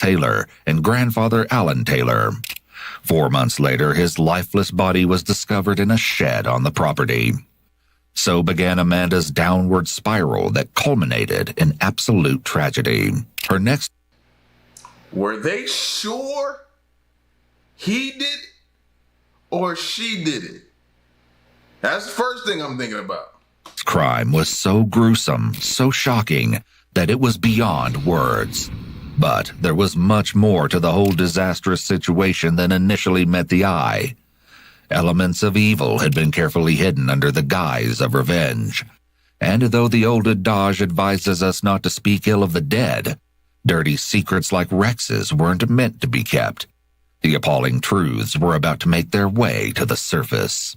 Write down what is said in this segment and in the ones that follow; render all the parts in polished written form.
Taylor and grandfather Alan Taylor. 4 months later, his lifeless body was discovered in a shed on the property. So began Amanda's downward spiral that culminated in absolute tragedy. Her next... Were they sure he did it or she did it? That's the first thing I'm thinking about. crime was so gruesome, so shocking, that it was beyond words. But there was much more to the whole disastrous situation than initially met the eye. Elements of evil had been carefully hidden under the guise of revenge. And though the old adage advises us not to speak ill of the dead, dirty secrets like Rex's weren't meant to be kept. The appalling truths were about to make their way to the surface.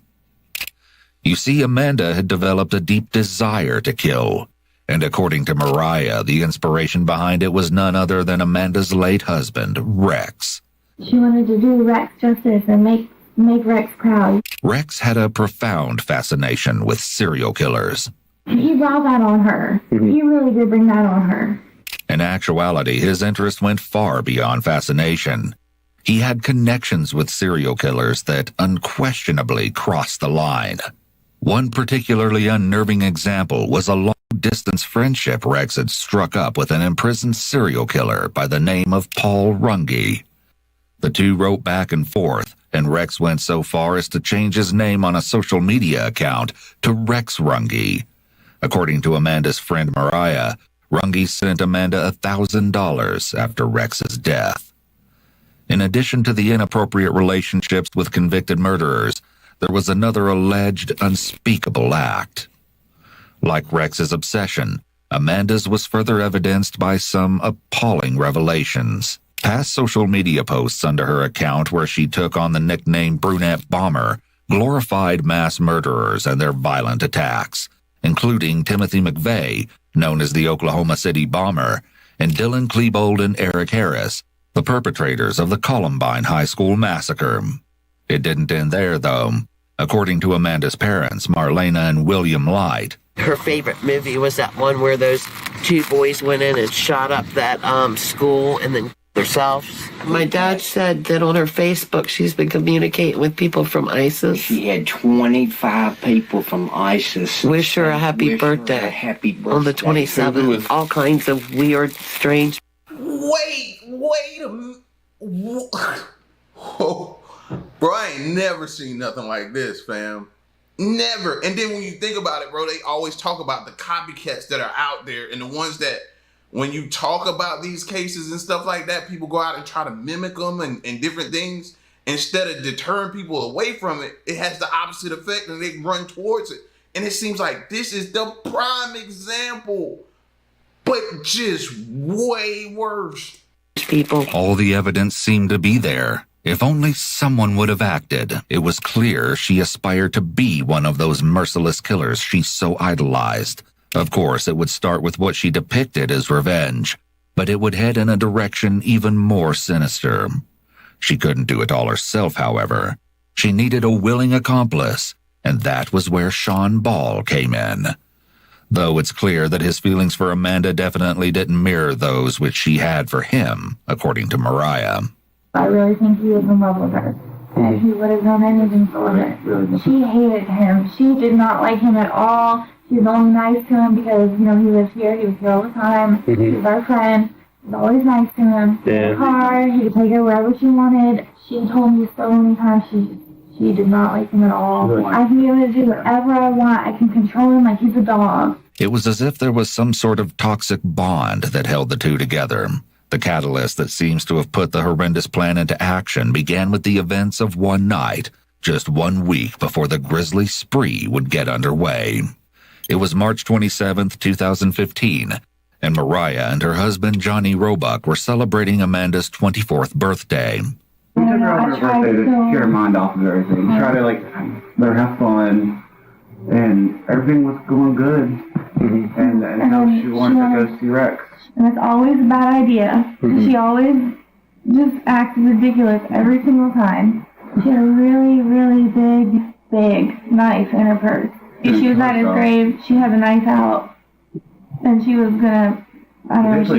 You see, Amanda had developed a deep desire to kill, and according to Mariah, the inspiration behind it was none other than Amanda's late husband, Rex. She wanted to do Rex justice and make Rex proud. Rex had a profound fascination with serial killers. And he brought that on her. He really did bring that on her. In actuality, his interest went far beyond fascination. He had connections with serial killers that unquestionably crossed the line. One particularly unnerving example was a long-distance friendship Rex had struck up with an imprisoned serial killer by the name of Paul Runge. The two wrote back and forth, and Rex went so far as to change his name on a social media account to Rex Runge. According to Amanda's friend Mariah, Runge sent Amanda $1,000 after Rex's death. In addition to the inappropriate relationships with convicted murderers, there was another alleged unspeakable act. Like Rex's obsession, Amanda's was further evidenced by some appalling revelations. Past social media posts under her account, where she took on the nickname Brunette Bomber, glorified mass murderers and their violent attacks, including Timothy McVeigh, known as the Oklahoma City Bomber, and Dylan Klebold and Eric Harris, the perpetrators of the Columbine High School massacre. It didn't end there, though. According to Amanda's parents, Marlena and William Light, her favorite movie was that one where those two boys went in and shot up that school and then themselves. My dad said that on her Facebook she's been communicating with people from ISIS. She had 25 people from ISIS. Wish her a happy birthday. On the 27th. All kinds of weird, strange. Wait a minute. Oh, bro, I ain't never seen nothing like this, fam. Never. And then when you think about it, bro, they always talk about the copycats that are out there and the ones that, when you talk about these cases and stuff like that, people go out and try to mimic them and different things. Instead of deterring people away from it, it has the opposite effect and they run towards it. And it seems like this is the prime example, but just way worse. People. All the evidence seemed to be there. If only someone would have acted. It was clear she aspired to be one of those merciless killers she so idolized. Of course, it would start with what she depicted as revenge, but it would head in a direction even more sinister. She couldn't do it all herself, however. She needed a willing accomplice, and that was where Sean Ball came in. Though it's clear that his feelings for Amanda definitely didn't mirror those which she had for him, according to Mariah. I really think he was in love with her. And he would have done anything for her. She hated him. She did not like him at all. She was only nice to him because, he lives here. He was here all the time. He was our friend. He was always nice to him. In the car, he could take her wherever she wanted. She told me so many times she did not like him at all. I can get him to do whatever I want. I can control him like he's a dog. It was as if there was some sort of toxic bond that held the two together. The catalyst that seems to have put the horrendous plan into action began with the events of one night, just 1 week before the grisly spree would get underway. It was March 27th, 2015, and Mariah and her husband Johnny Roebuck were celebrating Amanda's 24th birthday. We took her out for her birthday to get her mind off of everything. Try to let her have fun, and everything was going good. And until she wanted to go see Rex. And it's always a bad idea. She always just acts ridiculous every single time. She had a really, really big knife in her purse. If she was at his grave, she had the knife out. And she was gonna, I don't know,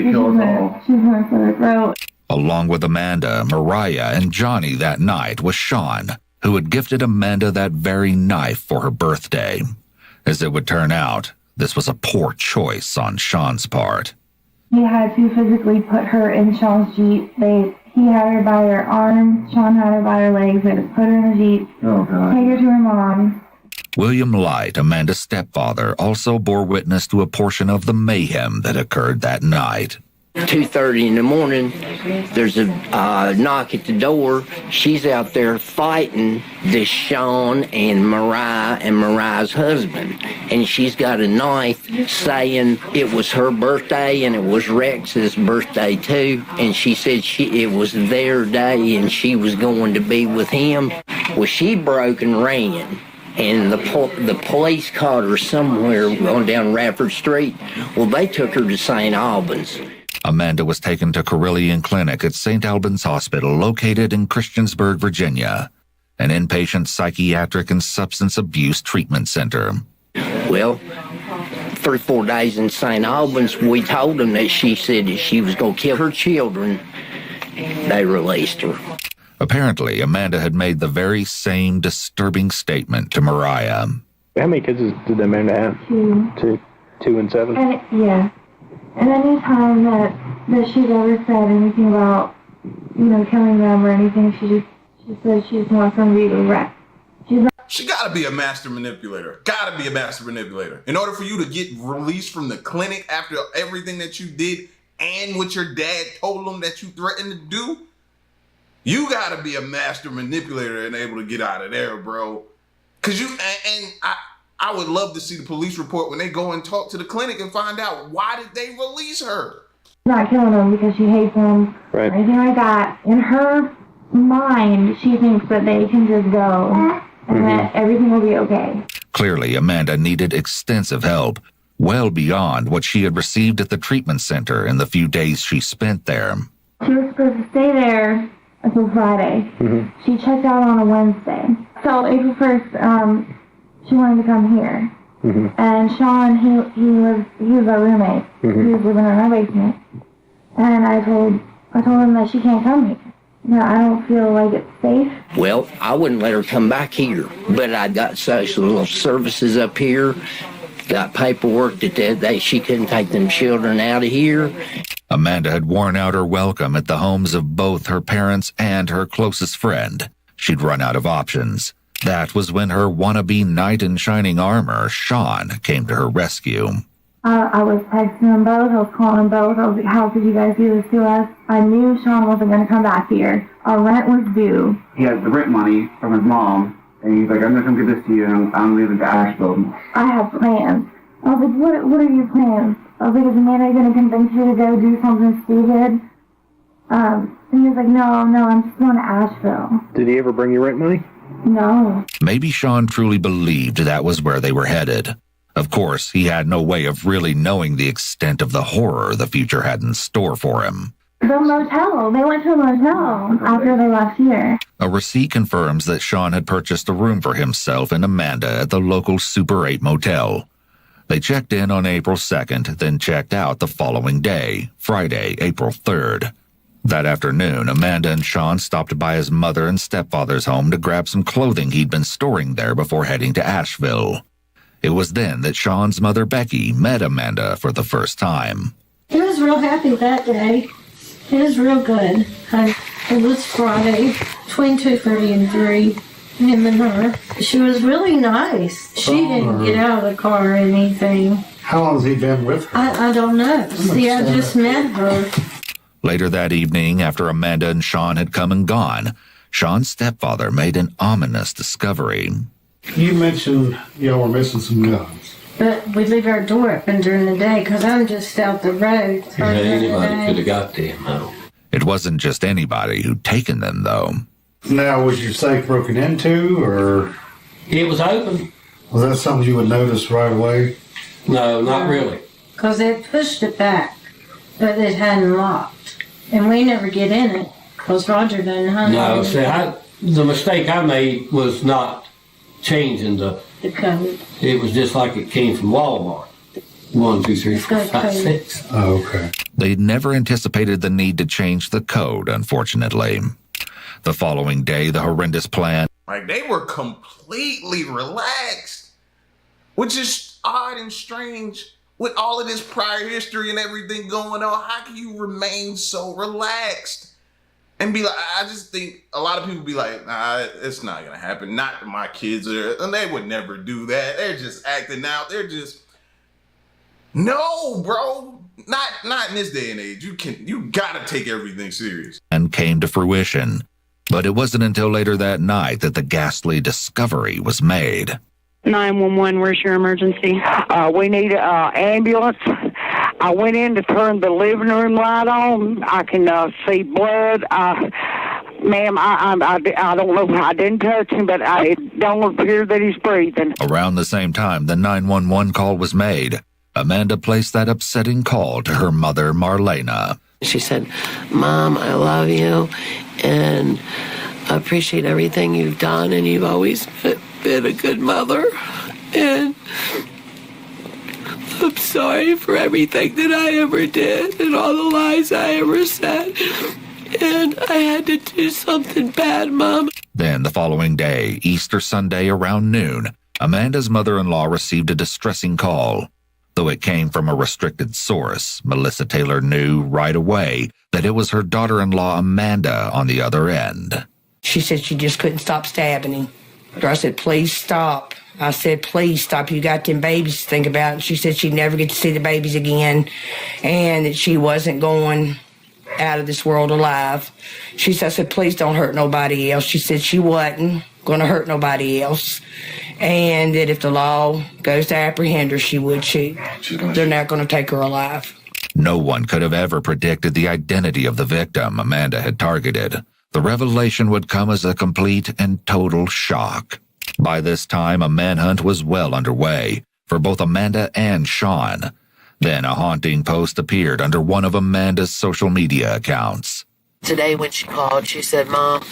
she was gonna slit her throat. Along with Amanda, Mariah, and Johnny that night was Sean, who had gifted Amanda that very knife for her birthday. As it would turn out, this was a poor choice on Sean's part. He had to physically put her in Sean's Jeep. He had her by her arms, Sean had her by her legs. They had to put her in the Jeep, take her to her mom. William Light, Amanda's stepfather, also bore witness to a portion of the mayhem that occurred that night. 2:30 in the morning, there's a knock at the door. She's out there fighting this Sean and Mariah's husband. And she's got a knife saying it was her birthday and it was Rex's birthday too. And she said it was their day and she was going to be with him. Well, she broke and ran. And the police caught her somewhere on down Radford Street. Well, they took her to St. Albans. Amanda was taken to Carillion Clinic at St. Albans Hospital, located in Christiansburg, Virginia, an inpatient psychiatric and substance abuse treatment center. Well, 3-4 days in St. Albans, we told them that she said that she was going to kill her children. They released her. Apparently, Amanda had made the very same disturbing statement to Mariah. How many kids did Amanda have? 2. 2 and 7? Yeah. And any time that she's ever said anything about, killing them or anything, she says she just wants them to be wrecked. She gotta be a master manipulator. Gotta be a master manipulator. In order for you to get released from the clinic after everything that you did and what your dad told them that you threatened to do, you gotta be a master manipulator and able to get out of there, bro. Cause I would love to see the police report when they go and talk to the clinic and find out why did they release her. She's not killing them because she hates them or anything like that. In her mind, she thinks that they can just go and that everything will be okay. Clearly, Amanda needed extensive help, well beyond what she had received at the treatment center in the few days she spent there. She was supposed to stay there until Friday. She checked out on a Wednesday. So April 1st, she wanted to come here. And Sean, he was our roommate. He was living in our basement. And I told him that she can't come here. I don't feel like it's safe. Well, I wouldn't let her come back here. But I got social services up here, got paperwork that she couldn't take them children out of here. Amanda had worn out her welcome at the homes of both her parents and her closest friend. She'd run out of options. That was when her wannabe knight in shining armor, Sean, came to her rescue. I was texting them both. I was calling them both. I was like, how could you guys do this to us? I knew Sean wasn't going to come back here. Our rent was due. He has the rent money from his mom, and he's like, I'm going to come give this to you, and I'm leaving to Asheville. I have plans. I was like, what are your plans? I was like, is Amanda going to convince you to go do something stupid? And he was like, no, I'm just going to Asheville. Did he ever bring you rent money? No. Maybe Sean truly believed that was where they were headed. Of course, he had no way of really knowing the extent of the horror the future had in store for him. The motel. They went to a motel after they left here. A receipt confirms that Sean had purchased a room for himself and Amanda at the local Super 8 motel. They checked in on April 2nd, then checked out the following day, Friday, April 3rd. That afternoon, Amanda and Sean stopped by his mother and stepfather's home to grab some clothing he'd been storing there before heading to Asheville. It was then that Sean's mother, Becky, met Amanda for the first time. He was real happy that day. He was real good. It was Friday, between 2:30 and 3, him and her. She was really nice. She didn't get out of the car or anything. How long has he been with her? I don't know. See, I just met her. Later that evening, after Amanda and Sean had come and gone, Sean's stepfather made an ominous discovery. You mentioned y'all were missing some guns. But we leave our door open during the day because I'm just out the road. Yeah, anybody could have got them, though. It wasn't just anybody who'd taken them, though. Now, was your safe broken into, or? It was open. Was that something you would notice right away? No, not really. Because they pushed it back, but it hadn't locked. And we never get in it because Roger doesn't hunt. No, see, the mistake I made was not changing the code. It was just like it came from Walmart. 1, 2, 3, It's 4, got 5, code. 6. Oh, okay. They'd never anticipated the need to change the code, unfortunately. The following day, the horrendous plan. Like, they were completely relaxed, which is odd and strange. With all of this prior history and everything going on, how can you remain so relaxed? And be like, I just think a lot of people be like, nah, it's not going to happen. Not that my kids are, and they would never do that. They're just acting out. They're just, no, bro. Not in this day and age. You got to take everything serious. And came to fruition. But it wasn't until later that night that the ghastly discovery was made. 911, where's your emergency? We need an ambulance. I went in to turn the living room light on. I can see blood. Ma'am, I don't know. I didn't touch him, but it don't appear that he's breathing. Around the same time the 911 call was made, Amanda placed that upsetting call to her mother, Marlena. She said, Mom, I love you, and I appreciate everything you've done, and you've always been a good mother, and I'm sorry for everything that I ever did and all the lies I ever said, and I had to do something bad, Mom. Then the following day, Easter Sunday around noon, Amanda's mother-in-law received a distressing call. Though it came from a restricted source, Melissa Taylor knew right away that it was her daughter-in-law Amanda on the other end. She said she just couldn't stop stabbing him. I said, please stop. I said, please stop. You got them babies to think about. And she said she'd never get to see the babies again and that she wasn't going out of this world alive. She said, I said, please don't hurt nobody else. She said she wasn't going to hurt nobody else. And that if the law goes to apprehend her, she would shoot. They're not going to take her alive. No one could have ever predicted the identity of the victim Amanda had targeted. The revelation would come as a complete and total shock. By this time, a manhunt was well underway for both Amanda and Sean. Then a haunting post appeared under one of Amanda's social media accounts. Today when she called, she said, Mom,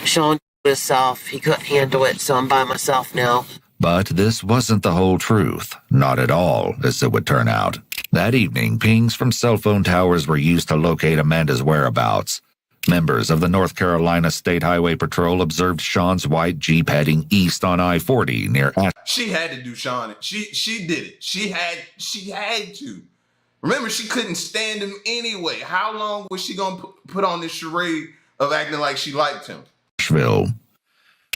Sean himself, he couldn't handle it, so I'm by myself now. But this wasn't the whole truth. Not at all, as it would turn out. That evening, pings from cell phone towers were used to locate Amanda's whereabouts. Members of the North Carolina State Highway Patrol observed Sean's white Jeep heading east on I-40 near... She had to do Sean. She did it. She had to. Remember, she couldn't stand him anyway. How long was she going to put on this charade of acting like she liked him? Nashville.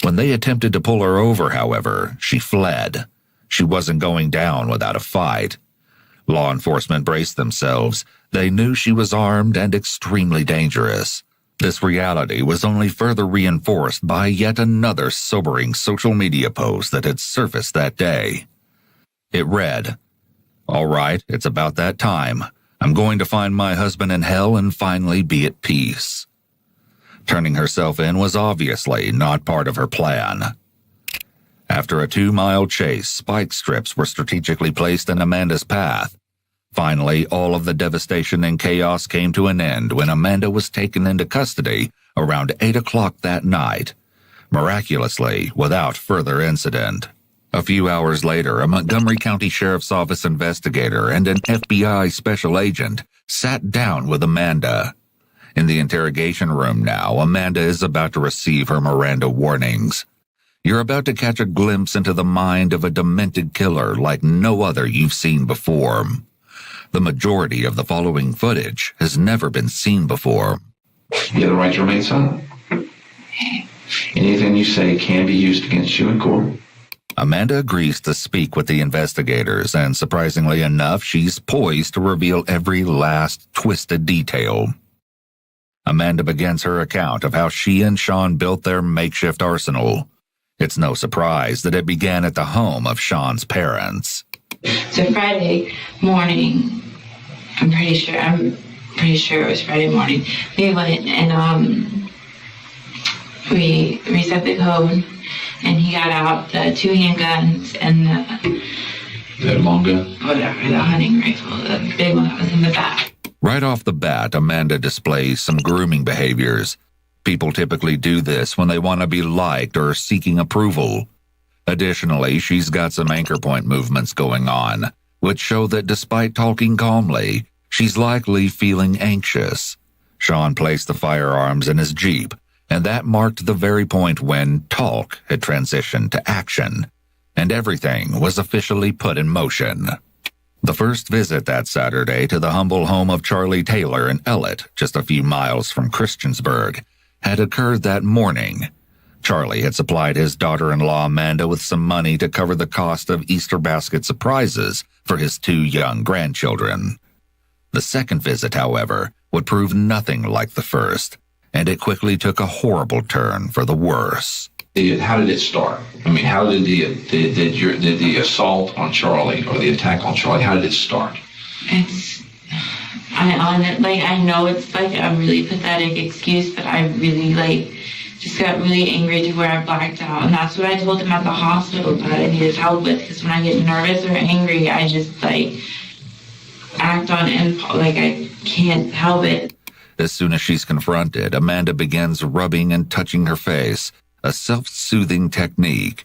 When they attempted to pull her over, however, she fled. She wasn't going down without a fight. Law enforcement braced themselves. They knew she was armed and extremely dangerous. This reality was only further reinforced by yet another sobering social media post that had surfaced that day. It read, "All right, it's about that time. I'm going to find my husband in hell and finally be at peace." Turning herself in was obviously not part of her plan. After a 2-mile chase, spike strips were strategically placed in Amanda's path. Finally, all of the devastation and chaos came to an end when Amanda was taken into custody around 8 o'clock that night, miraculously without further incident. A few hours later, a Montgomery County Sheriff's Office investigator and an FBI special agent sat down with Amanda. In the interrogation room now, Amanda is about to receive her Miranda warnings. You're about to catch a glimpse into the mind of a demented killer like no other you've seen before. The majority of the following footage has never been seen before. You have the right to remain silent. Anything you say can be used against you in court. Amanda agrees to speak with the investigators, and surprisingly enough, she's poised to reveal every last twisted detail. Amanda begins her account of how she and Sean built their makeshift arsenal. It's no surprise that it began at the home of Sean's parents. So Friday morning, I'm pretty sure it was Friday morning, we went and we reset the code, and he got out the 2 handguns and That long gun? Whatever, the hunting rifle, the big one that was in the back. Right off the bat, Amanda displays some grooming behaviors. People typically do this when they want to be liked or seeking approval. Additionally, she's got some anchor point movements going on. which show that despite talking calmly, she's likely feeling anxious. Sean placed the firearms in his Jeep, and that marked the very point when talk had transitioned to action, and everything was officially put in motion. The first visit that Saturday to the humble home of Charlie Taylor in Ellett, just a few miles from Christiansburg, had occurred that morning. Charlie had supplied his daughter-in-law Amanda with some money to cover the cost of Easter basket surprises for his 2 young grandchildren. The second visit, however, would prove nothing like the first, and it quickly took a horrible turn for the worse. How did it start? I mean, how did the assault on Charlie or the attack on Charlie, how did it start? I know it's like a really pathetic excuse, but I really just got really angry to where I blacked out. And that's what I told him at the hospital that I needed help with, because when I get nervous or angry, I just act on impulse, I can't help it. As soon as she's confronted, Amanda begins rubbing and touching her face, a self-soothing technique.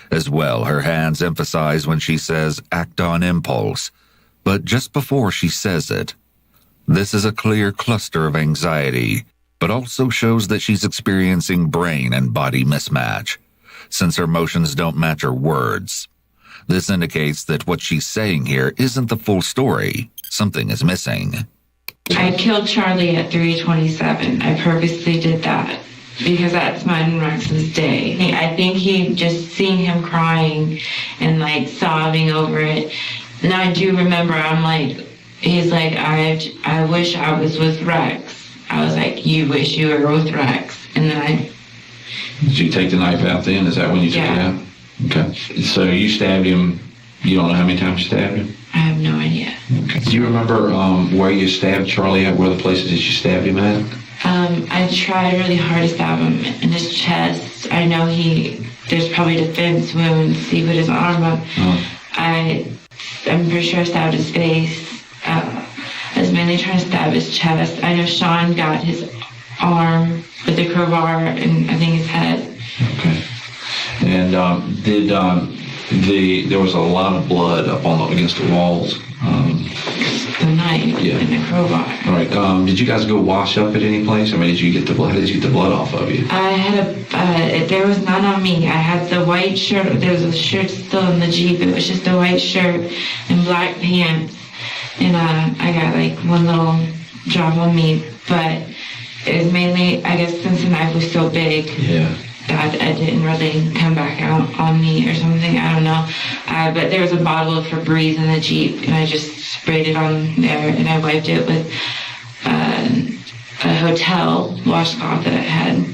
As well, her hands emphasize when she says act on impulse, but just before she says it. This is a clear cluster of anxiety, but also shows that she's experiencing brain and body mismatch, since her motions don't match her words. This indicates that what she's saying here isn't the full story. Something is missing. I killed Charlie at 3:27. I purposely did that because that's my and Rex's day. I think he just seeing him crying and sobbing over it. And I do remember, he's like, I wish I was with Rex. I was like, you wish you were with Rex. And then Did you take the knife out then? Is that when you took it out? Okay. So you stabbed him, you don't know how many times you stabbed him? I have no idea. Okay. Do you remember where you stabbed Charlie at, where the places that you stabbed him at? I tried really hard to stab him in his chest. I know there's probably defense wounds. He put his arm up. I'm pretty sure I stabbed his face. I was mainly trying to stab his chest. I know Sean got his arm with the crowbar and I think his head. Okay. And there was a lot of blood up against the walls. The knife and the crowbar. All right. Did you guys go wash up at any place? I mean, did you get the blood? How did you get the blood off of you? I had there was none on me. I had the white shirt. There was a shirt still in the Jeep. It was just a white shirt and black pants. And I got one little drop on me. But it was mainly, I guess, since the knife was so big. Yeah. That it didn't really come back out on me or something. I don't know. But there was a bottle of Febreze in the Jeep, and I just sprayed it on there, and I wiped it with a hotel washcloth that I had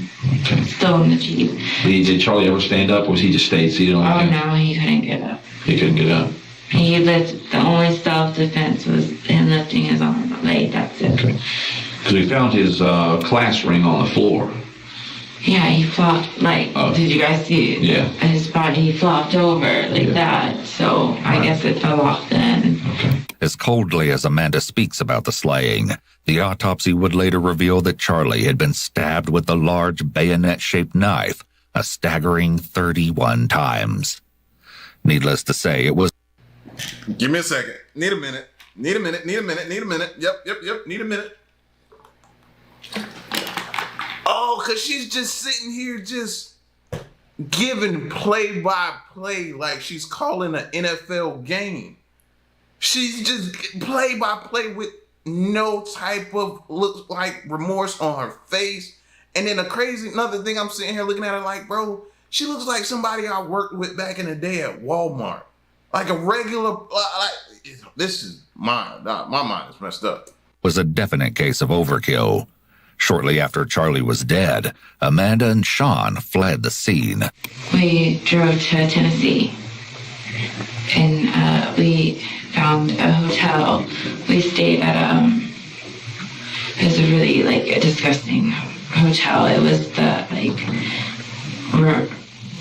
still in the Jeep. Did Charlie ever stand up, or was he just stayed seated on the couch? No, he couldn't get up. He couldn't get up? The only self-defense was him lifting his arm. That's it. Okay. Because we found his class ring on the floor. Yeah, he flopped, did you guys see it? Yeah. His body, he flopped over that, so I guess it fell off then. Okay. As coldly as Amanda speaks about the slaying, the autopsy would later reveal that Charlie had been stabbed with the large bayonet-shaped knife a staggering 31 times. Needless to say, it was... Give me a second. Need a minute. Yep, need a minute. Oh, because she's just sitting here just giving play-by-play like she's calling an NFL game. She's just play-by-play with no type of remorse on her face. And then another thing, I'm sitting here looking at her bro, she looks like somebody I worked with back in the day at Walmart. Like a regular, this is mine. My mind is messed up. Was a definite case of overkill. Shortly after Charlie was dead, Amanda and Sean fled the scene. We drove to Tennessee, and we found a hotel. We stayed at it was a really a disgusting hotel. It was the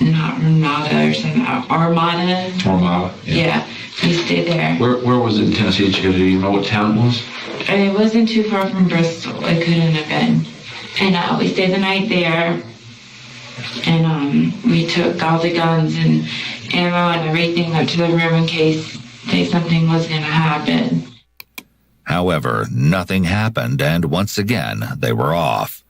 not Renata or something, Armada. Armada. Yeah, we stayed there. Where was it in Tennessee that you go to? Do you know what town it was? It wasn't too far from Bristol. It couldn't have been. And we stayed the night there. And we took all the guns and ammo and everything up to the room in case think something was going to happen. However, nothing happened, and once again, they were off.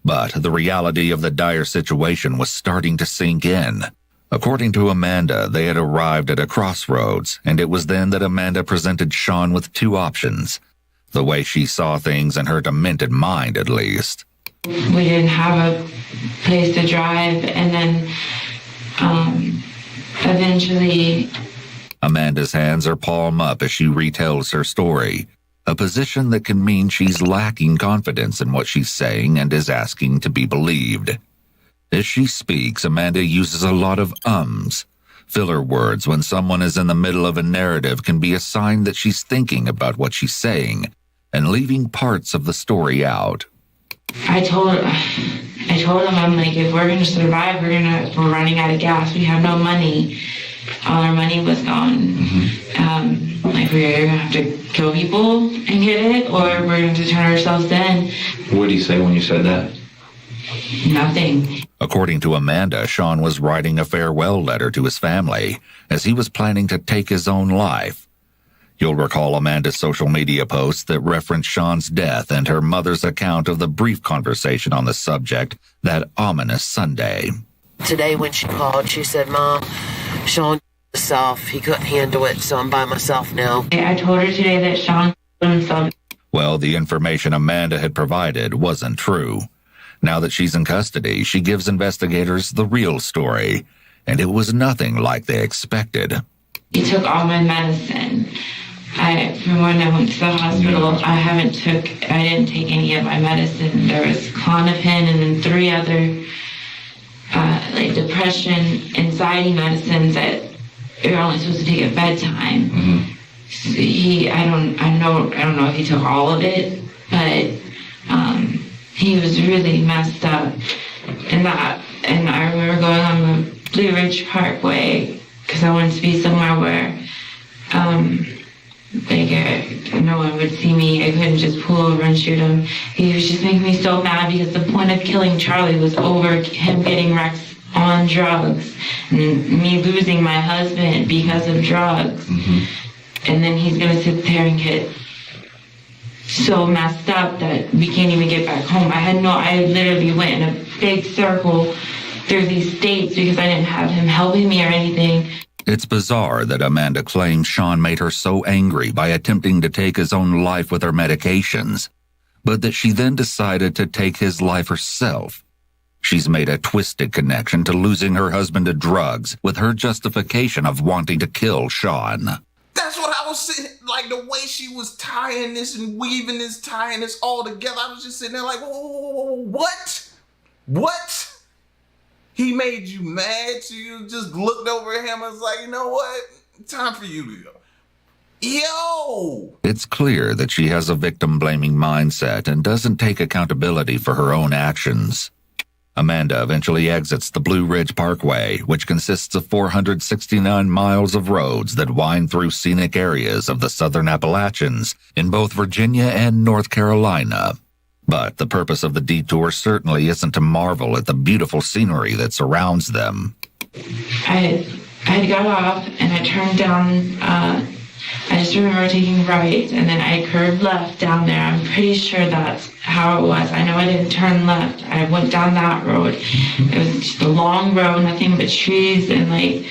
But the reality of the dire situation was starting to sink in. According to Amanda, they had arrived at a crossroads, and it was then that Amanda presented Sean with two options. The way she saw things in her demented mind, at least. We didn't have a place to drive, and then eventually... Amanda's hands are palm up as she retells her story, a position that can mean she's lacking confidence in what she's saying and is asking to be believed. As she speaks, Amanda uses a lot of ums. Filler words when someone is in the middle of a narrative can be a sign that she's thinking about what she's saying and leaving parts of the story out. I told him, I'm like, if we're going to survive, we're running out of gas. We have no money. All our money was gone. Like, we're going to have to kill people and get it, or we're going to turn ourselves in. What did he say when you said that? Nothing. According to Amanda, Sean was writing a farewell letter to his family as he was planning to take his own life. You'll recall Amanda's social media posts that referenced Sean's death and her mother's account of the brief conversation on the subject that ominous Sunday. Today when she called, she said, Mom, Sean himself, he couldn't handle it, so I'm by myself now. I told her today that Sean himself. Well, the information Amanda had provided wasn't true. Now that she's in custody, she gives investigators the real story, and it was nothing like they expected. He took all my medicine. From when I went to the hospital, I didn't take any of my medicine. There was Klonopin and then 3 other like depression, anxiety medicines that you're only supposed to take at bedtime. So I don't know if he took all of it, but he was really messed up. And I remember going on the Blue Ridge Parkway because I wanted to be somewhere where no one would see me. I couldn't just pull over and shoot him. He was just making me so mad because the point of killing Charlie was over him getting wrecked on drugs and me losing my husband because of drugs. And then he's gonna sit there and get so messed up that we can't even get back home. I literally went in a big circle through these states because I didn't have him helping me or anything. It's bizarre that Amanda claims Sean made her so angry by attempting to take his own life with her medications, but that she then decided to take his life herself. She's made a twisted connection to losing her husband to drugs with her justification of wanting to kill Sean. That's what I was sitting, like the way she was tying this and weaving this, tying this all together. I was just sitting there like, whoa, what? What? He made you mad, so you just looked over at him and was like, you know what? Time for you to go. Yo! It's clear that she has a victim-blaming mindset and doesn't take accountability for her own actions. Amanda eventually exits the Blue Ridge Parkway, which consists of 469 miles of roads that wind through scenic areas of the Southern Appalachians in both Virginia and North Carolina. But the purpose of the detour certainly isn't to marvel at the beautiful scenery that surrounds them. I had got off and I turned down, I just remember taking right and then I curved left down there. I'm pretty sure that's how it was. I know I didn't turn left. I went down that road. It was just a long road, nothing but trees and like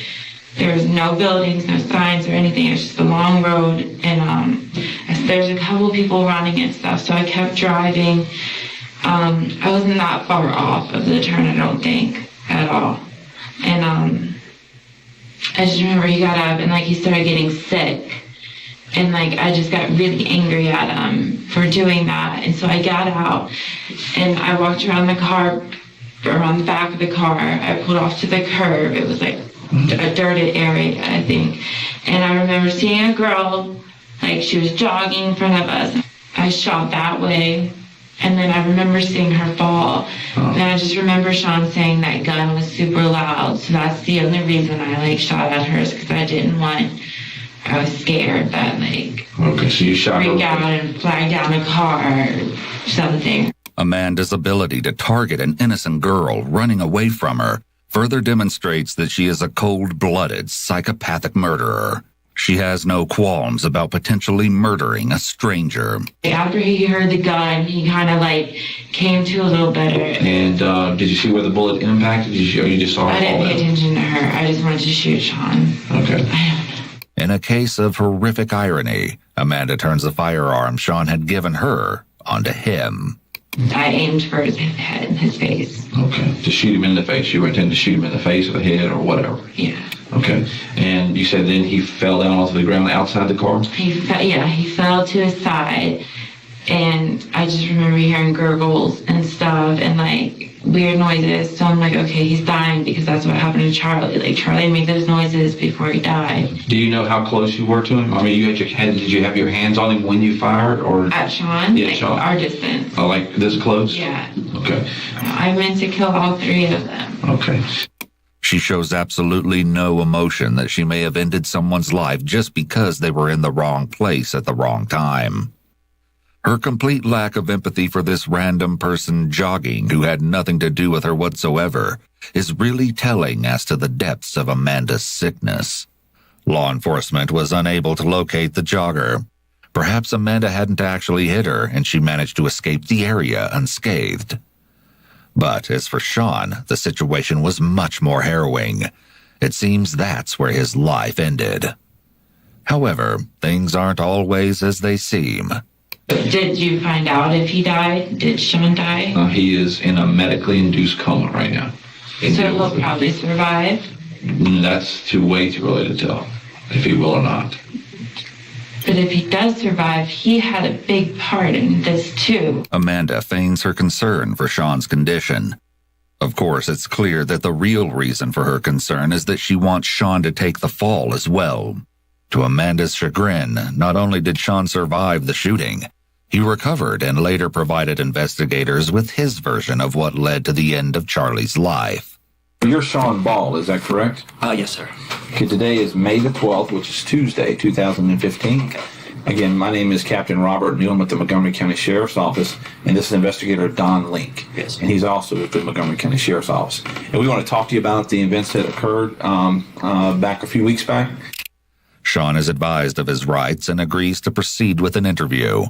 there was no buildings, no signs or anything. It was just a long road and there's a couple people running and stuff, so I kept driving. I wasn't that far off of the turn, I don't think, at all. And I just remember he got up and like he started getting sick. And like I just got really angry at him for doing that. And so I got out and I walked around the car, around the back of the car. I pulled off to the curb. It was like a dirted area, I think. And I remember seeing a girl, like she was jogging in front of us. I shot that way. And then I remember seeing her fall. And I just remember Sean saying that gun was super loud. So that's the only reason I like shot at her is because I was scared that like okay, so you shot freak her out and flag down a car or something. Amanda's ability to target an innocent girl running away from her further demonstrates that she is a cold-blooded, psychopathic murderer. She has no qualms about potentially murdering a stranger. After he heard the gun, he kind of like came to a little better. And did you see where the bullet impacted? Or you just saw it? I didn't pay attention to her. I just wanted to shoot Sean. Okay. In a case of horrific irony, Amanda turns the firearm Sean had given her onto him. I aimed for his head and his face. Okay. To shoot him in the face. You were intending to shoot him in the face or the head or whatever. Yeah. Okay. And you said then he fell down onto the ground outside the car? He fell to his side, and I just remember hearing gurgles and stuff and like weird noises. So I'm like, okay, he's dying because that's what happened to Charlie. Like Charlie made those noises before he died. Do you know how close you were to him? I mean, did you have your hands on him when you fired, or At Sean? Yeah, like, Sean. Our distance. Oh, like this close? Yeah. Okay. I meant to kill all three of them. Okay. She shows absolutely no emotion that she may have ended someone's life just because they were in the wrong place at the wrong time. Her complete lack of empathy for this random person jogging who had nothing to do with her whatsoever is really telling as to the depths of Amanda's sickness. Law enforcement was unable to locate the jogger. Perhaps Amanda hadn't actually hit her and she managed to escape the area unscathed. But as for Sean, the situation was much more harrowing. It seems that's where his life ended. However, things aren't always as they seem. Did you find out if he died? Did Sean die? He is in a medically induced coma right now. So he'll probably survive. That's way too early to tell if he will or not. But if he does survive, he had a big part in this too. Amanda feigns her concern for Sean's condition. Of course, it's clear that the real reason for her concern is that she wants Sean to take the fall as well. To Amanda's chagrin, not only did Sean survive the shooting, he recovered and later provided investigators with his version of what led to the end of Charlie's life. You're Sean Ball, is that correct? Yes, sir. Okay, today is May the 12th, which is Tuesday, 2015. Again, my name is Captain Robert Newman with the Montgomery County Sheriff's Office, and this is Investigator Don Link. Yes. And he's also with the Montgomery County Sheriff's Office. And we want to talk to you about the events that occurred back a few weeks back. Sean is advised of his rights and agrees to proceed with an interview.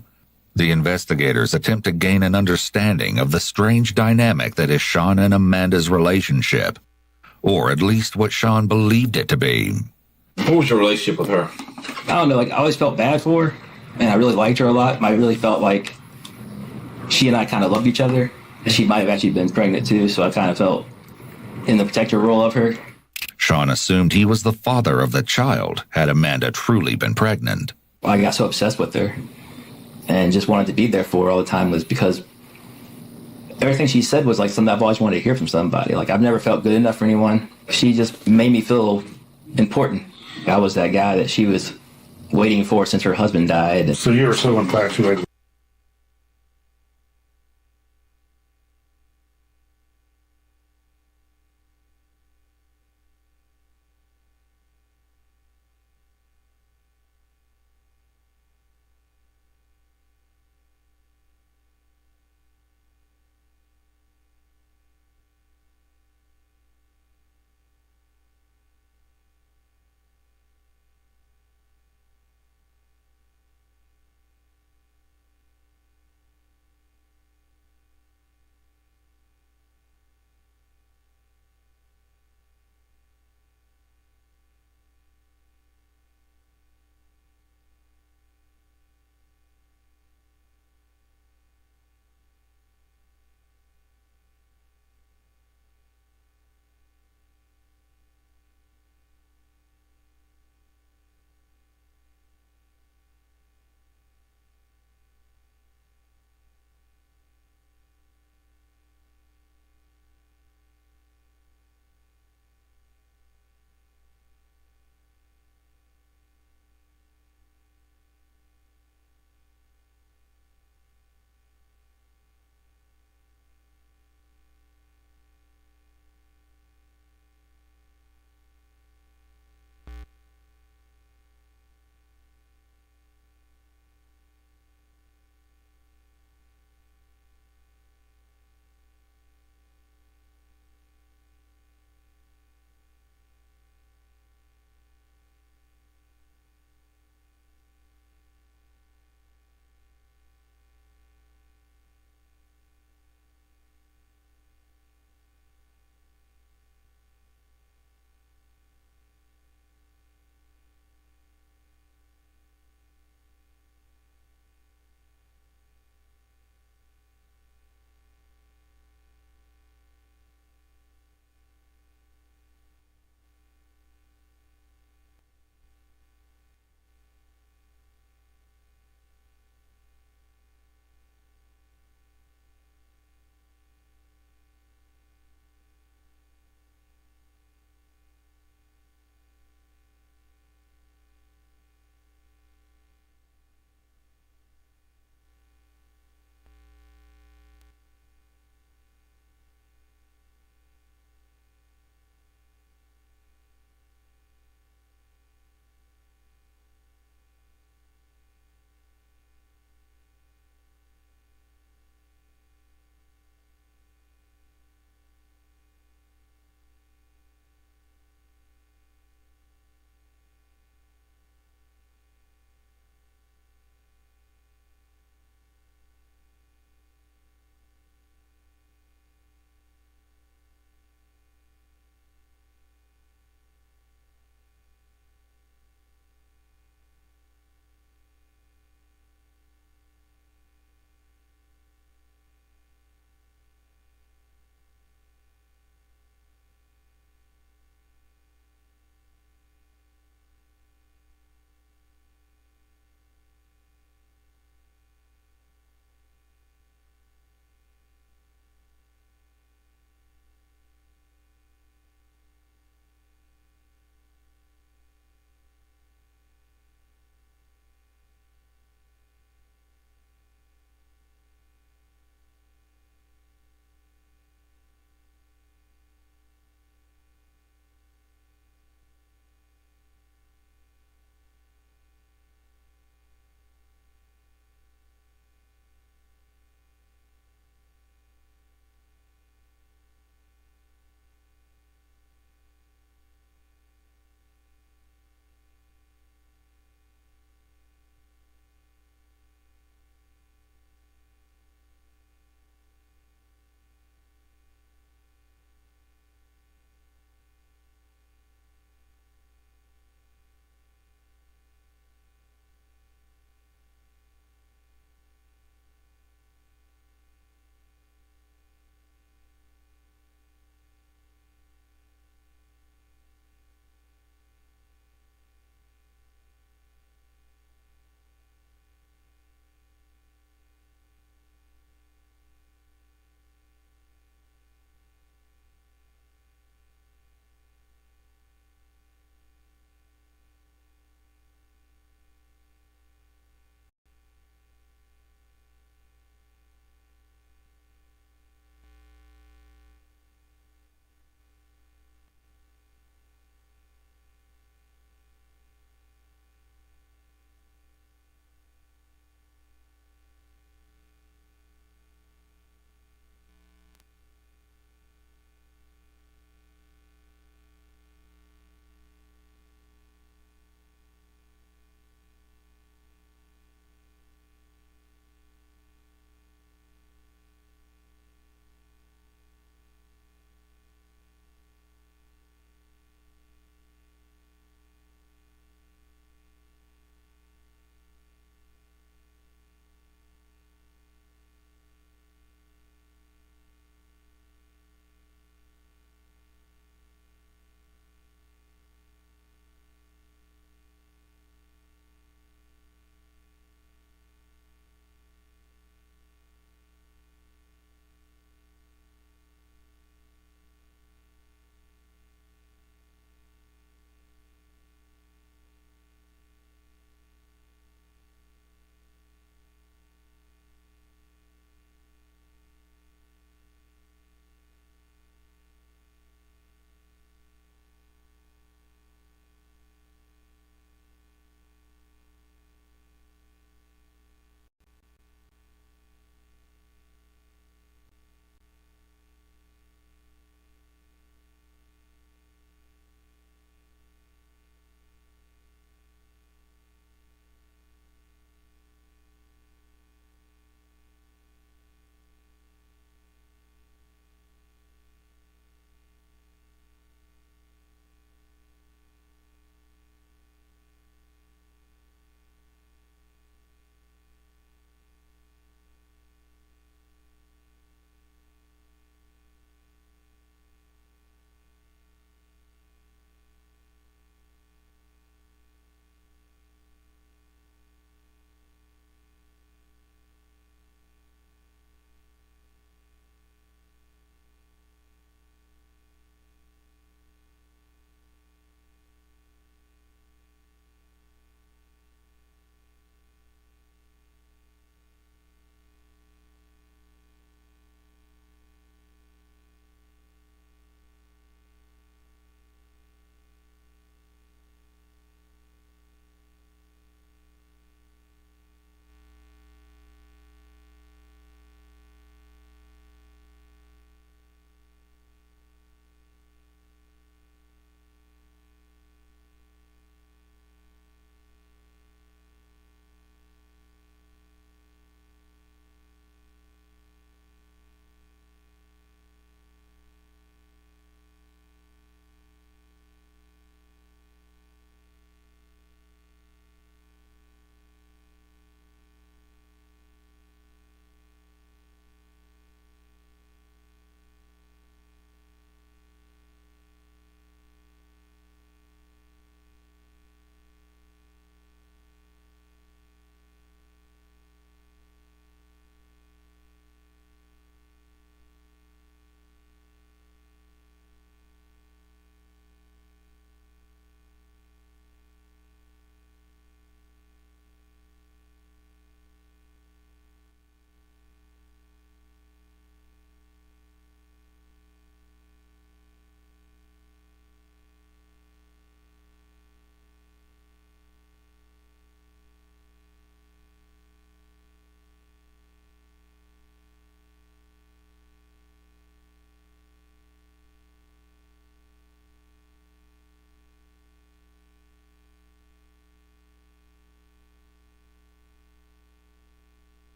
The investigators attempt to gain an understanding of the strange dynamic that is Sean and Amanda's relationship, or at least what Sean believed it to be. What was your relationship with her? I don't know, I always felt bad for her, and I really liked her a lot. I really felt like she and I kind of loved each other. She might have actually been pregnant too, so I kind of felt in the protector role of her. Sean assumed he was the father of the child, had Amanda truly been pregnant. I got so obsessed with her and just wanted to be there for her all the time was because everything she said was like something I've always wanted to hear from somebody. Like, I've never felt good enough for anyone. She just made me feel important. I was that guy that she was waiting for since her husband died. So you were so infatuated.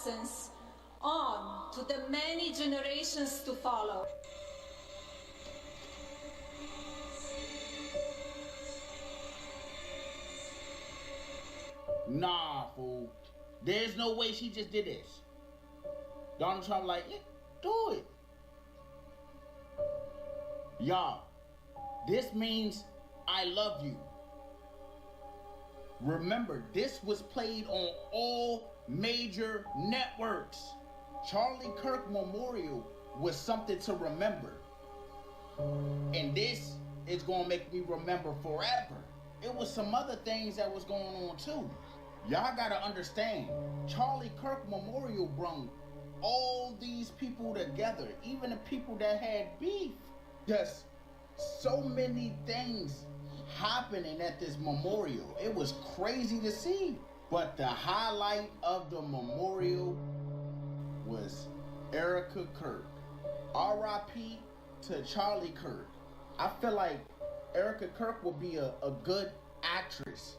lessons on to the many generations to follow. Nah, fool. There's no way she just did this. Donald Trump like, yeah, do it. Y'all, this means I love you. Remember, this was played on all major networks. Charlie Kirk Memorial was something to remember. And this is gonna make me remember forever. It was some other things that was going on too. Y'all gotta understand, Charlie Kirk Memorial brung all these people together, even the people that had beef. Just so many things happening at this memorial. It was crazy to see. But the highlight of the memorial was Erica Kirk. R.I.P. to Charlie Kirk. I feel like Erica Kirk would be a good actress.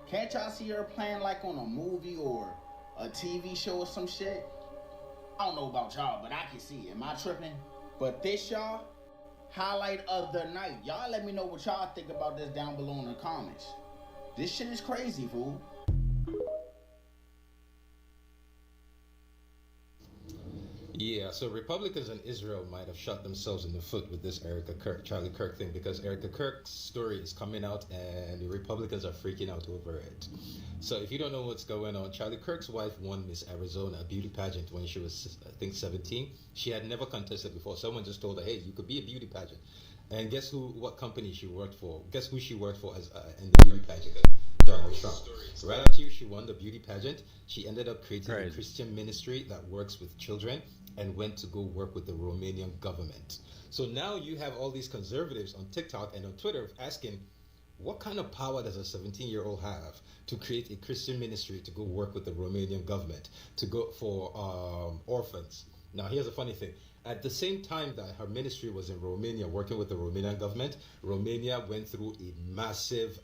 Can't y'all see her playing like on a movie or a TV show or some shit? I don't know about y'all, but I can see it. Am I tripping? But this, y'all, highlight of the night. Y'all let me know what y'all think about this down below in the comments. This shit is crazy, fool. Yeah, so Republicans in Israel might have shot themselves in the foot with this Charlie Kirk thing, because Erica Kirk's story is coming out and the Republicans are freaking out over it. So if you don't know what's going on, Charlie Kirk's wife won Miss Arizona, a beauty pageant, when she was, I think, 17. She had never contested before. Someone just told her, hey, you could be a beauty pageant. And guess what company she worked for? Guess who she worked for as in the beauty pageant? Donald Trump. Right after she won the beauty pageant, she ended up creating a Christian ministry that works with children and went to go work with the Romanian government. So now you have all these conservatives on TikTok and on Twitter asking, what kind of power does a 17-year-old have to create a Christian ministry to go work with the Romanian government, to go for orphans? Now, here's a funny thing. At the same time that her ministry was in Romania working with the Romanian government, Romania went through a massive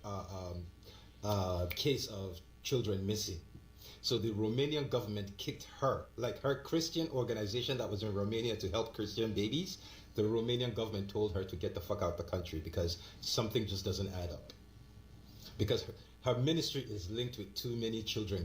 case of children missing. So the Romanian government kicked her, like her Christian organization that was in Romania to help Christian babies. The Romanian government told her to get the fuck out the country because something just doesn't add up. Because her ministry is linked with too many children